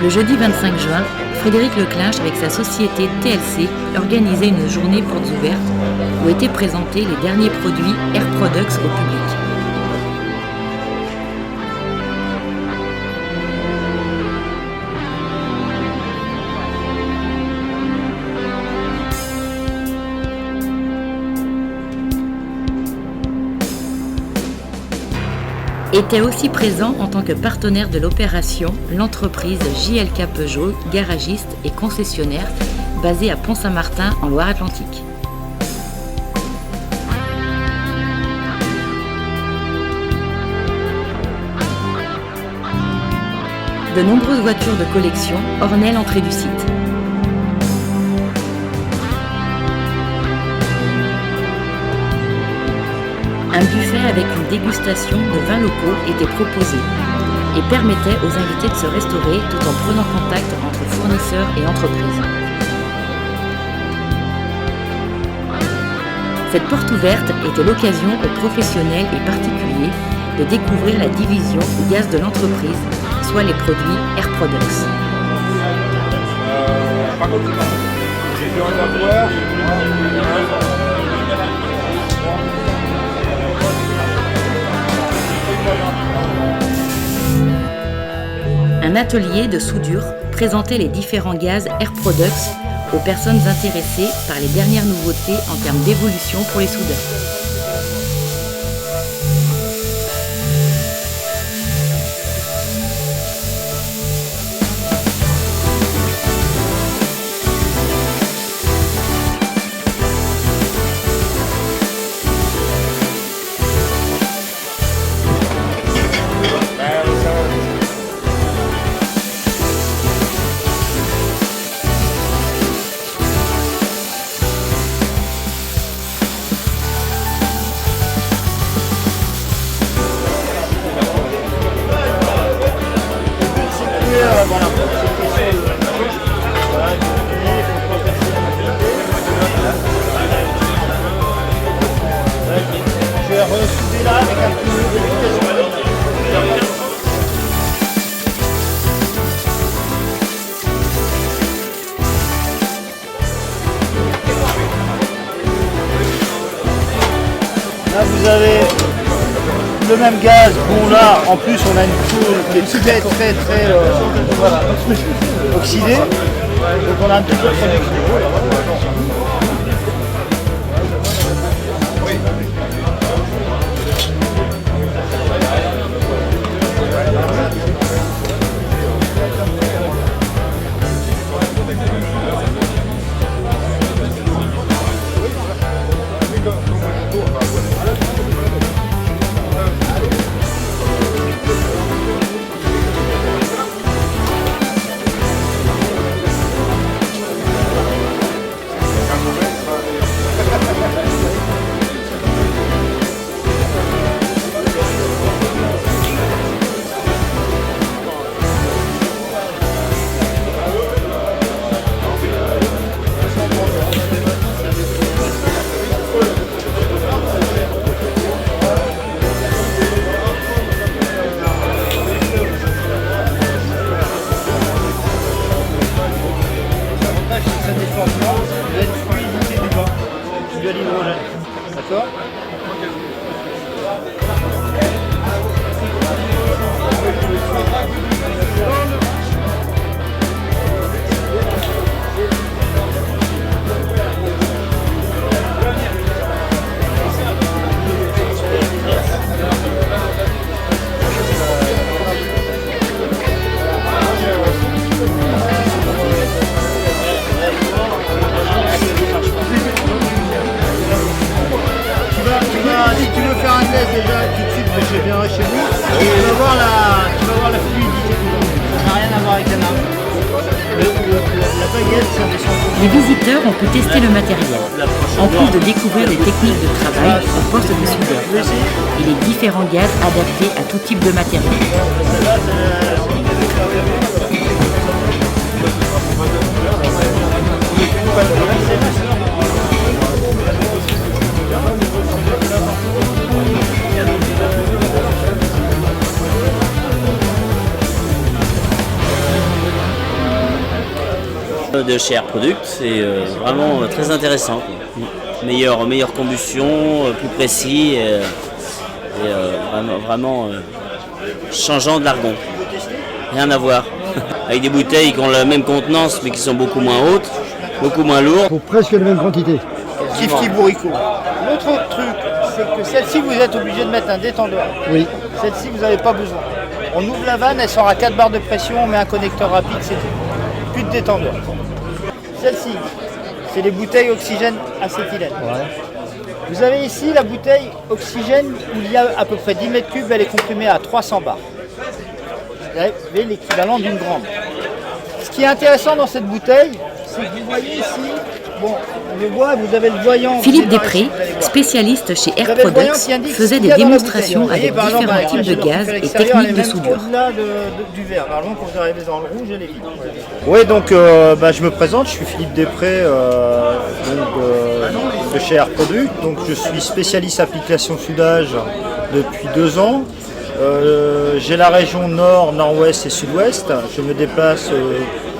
Le jeudi 25 juin, Frédéric Leclinch, avec sa société TLC, organisait une journée portes ouvertes où étaient présentés les derniers produits Air Products au public. Était aussi présent en tant que partenaire de l'opération l'entreprise JLK Peugeot, garagiste et concessionnaire basée à Pont-Saint-Martin en Loire-Atlantique. De nombreuses voitures de collection ornaient l'entrée du site. Un buffet avec une dégustation de vins locaux était proposé et permettait aux invités de se restaurer tout en prenant contact entre fournisseurs et entreprises. Cette porte ouverte était l'occasion aux professionnels et particuliers de découvrir la division gaz de l'entreprise, soit les produits Air Products. Un atelier de soudure présentait les différents gaz Air Products aux personnes intéressées par les dernières nouveautés en termes d'évolution pour les soudeurs. Je vais ressouder là avec un peu de là vous avez le même gaz. Bon là en plus on a une peau qui est très voilà, oxydée. Donc on a un petit peu de production. D'accord. Si tu veux faire un test déjà tout de suite, je viendrai chez vous et tu vas voir la fluidité. Ça n'a rien à voir avec la marque. La baguette, ça descend. Les visiteurs ont pu tester le matériel, en plus de découvrir les techniques de travail au poste de soudeur et les différents gaz adaptés à tout type de matériel. de chez Air Product, c'est vraiment très intéressant. Meilleure combustion, plus précis et vraiment changeant de l'argon. Rien à voir. Avec des bouteilles qui ont la même contenance mais qui sont beaucoup moins hautes, beaucoup moins lourdes. Pour presque la même quantité. Kif bourricot. L'autre truc, c'est que celle-ci, vous êtes obligé de mettre un détendeur. Oui. Celle-ci, vous n'avez pas besoin. On ouvre la vanne, elle sort à 4 barres de pression, on met un connecteur rapide, c'est tout. Plus de détendeur. Celle-ci, c'est les bouteilles oxygène acétylène. Ouais. Vous avez ici la bouteille oxygène où il y a à peu près 10 mètres cubes, elle est comprimée à 300 bars. Vous avez l'équivalent d'une grande. Ce qui est intéressant dans cette bouteille, c'est que vous voyez ici, bon, on le voit, vous avez le voyant. Philippe Després, spécialiste chez Air Products, faisait des démonstrations avec différents types de gaz et techniques de soudure. Au-delà du verre, normalement quand vous arrivez dans le rouge, elle est vide. Oui, donc je me présente, je suis Philippe Després de chez Air Products. Donc je suis spécialiste application soudage depuis 2 ans. J'ai la région nord, nord-ouest et sud-ouest. Je me déplace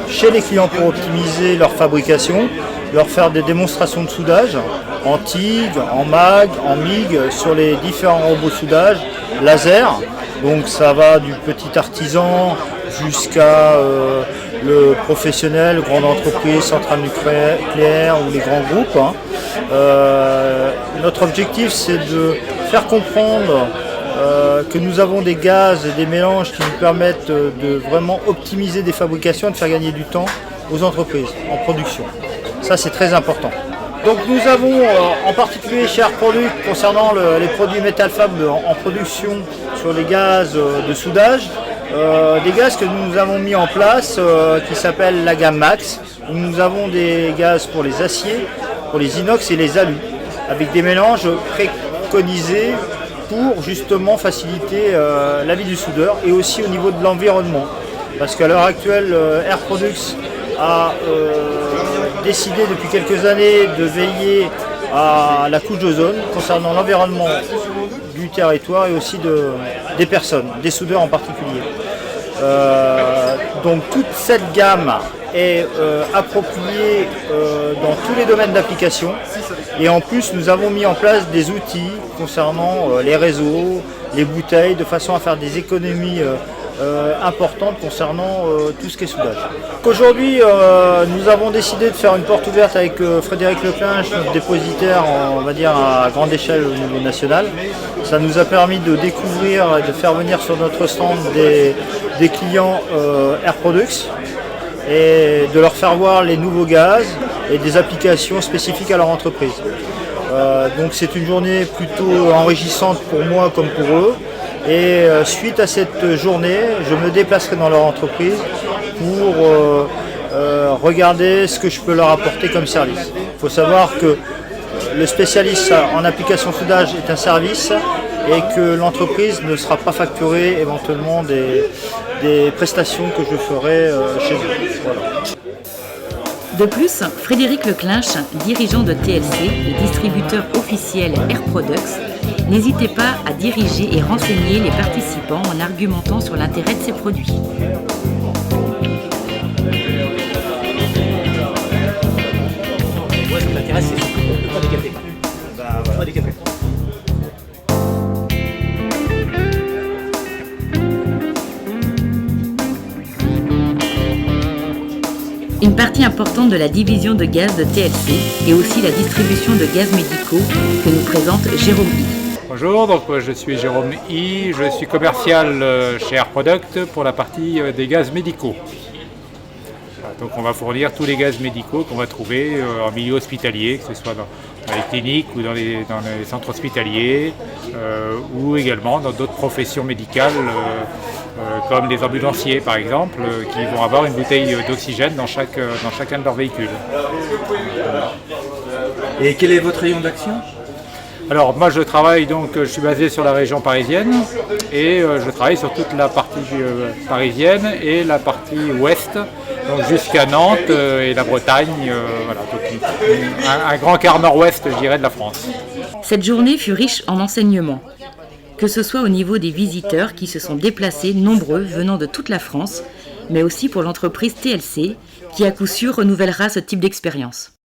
chez les clients pour optimiser leur fabrication, leur faire des démonstrations de soudage en TIG, en MAG, en MIG, sur les différents robots soudage, laser. Donc ça va du petit artisan jusqu'à le professionnel, grande entreprise, centrale nucléaire ou les grands groupes. Notre objectif, c'est de faire comprendre que nous avons des gaz et des mélanges qui nous permettent de vraiment optimiser des fabrications et de faire gagner du temps aux entreprises en production. Ça, c'est très important. Donc nous avons en particulier chez Air Products, concernant les produits Metalfab en production sur les gaz de soudage, des gaz que nous avons mis en place qui s'appellent la gamme Max, où nous avons des gaz pour les aciers, pour les inox et les alus, avec des mélanges préconisés pour justement faciliter la vie du soudeur et aussi au niveau de l'environnement. Parce qu'à l'heure actuelle, Air Products a décidé depuis quelques années de veiller à la couche d'ozone concernant l'environnement du territoire et aussi des personnes, des soudeurs en particulier. Donc toute cette gamme est appropriée dans tous les domaines d'application et en plus nous avons mis en place des outils concernant les réseaux, les bouteilles, de façon à faire des économies importantes concernant tout ce qui est soudage. Aujourd'hui nous avons décidé de faire une porte ouverte avec Frédéric Leclinch, notre dépositaire on va dire à grande échelle au niveau national. Ça nous a permis de découvrir et de faire venir sur notre stand des clients Air Products et de leur faire voir les nouveaux gaz et des applications spécifiques à leur entreprise. Donc c'est une journée plutôt enrichissante pour moi comme pour eux. Et suite à cette journée, je me déplacerai dans leur entreprise pour regarder ce que je peux leur apporter comme service. Il faut savoir que le spécialiste en application soudage est un service et que l'entreprise ne sera pas facturée éventuellement des prestations que je ferai chez eux. Voilà. De plus, Frédéric Leclinch, dirigeant de TLC et distributeur officiel Air Products, n'hésitez pas à diriger et renseigner les participants en argumentant sur l'intérêt de ces produits. Moi, ce qui m'intéresse, c'est surtout de prendre des cafés. Prendre des cafés. Une partie importante de la division de gaz de TLC est aussi la distribution de gaz médicaux que nous présente Jérôme I. Bonjour, donc je suis Jérôme I, je suis commercial chez Air Products pour la partie des gaz médicaux. Donc on va fournir tous les gaz médicaux qu'on va trouver en milieu hospitalier, que ce soit dans les cliniques ou dans les centres hospitaliers ou également dans d'autres professions médicales comme les ambulanciers par exemple, qui vont avoir une bouteille d'oxygène dans chacun de leurs véhicules. Et quel est votre rayon d'action ? Alors moi je suis basé sur la région parisienne et je travaille sur toute la partie parisienne et la partie ouest, donc jusqu'à Nantes et la Bretagne, voilà, donc un grand quart nord-ouest je dirais de la France. Cette journée fut riche en enseignements, que ce soit au niveau des visiteurs qui se sont déplacés nombreux venant de toute la France mais aussi pour l'entreprise TLC, qui à coup sûr renouvellera ce type d'expérience.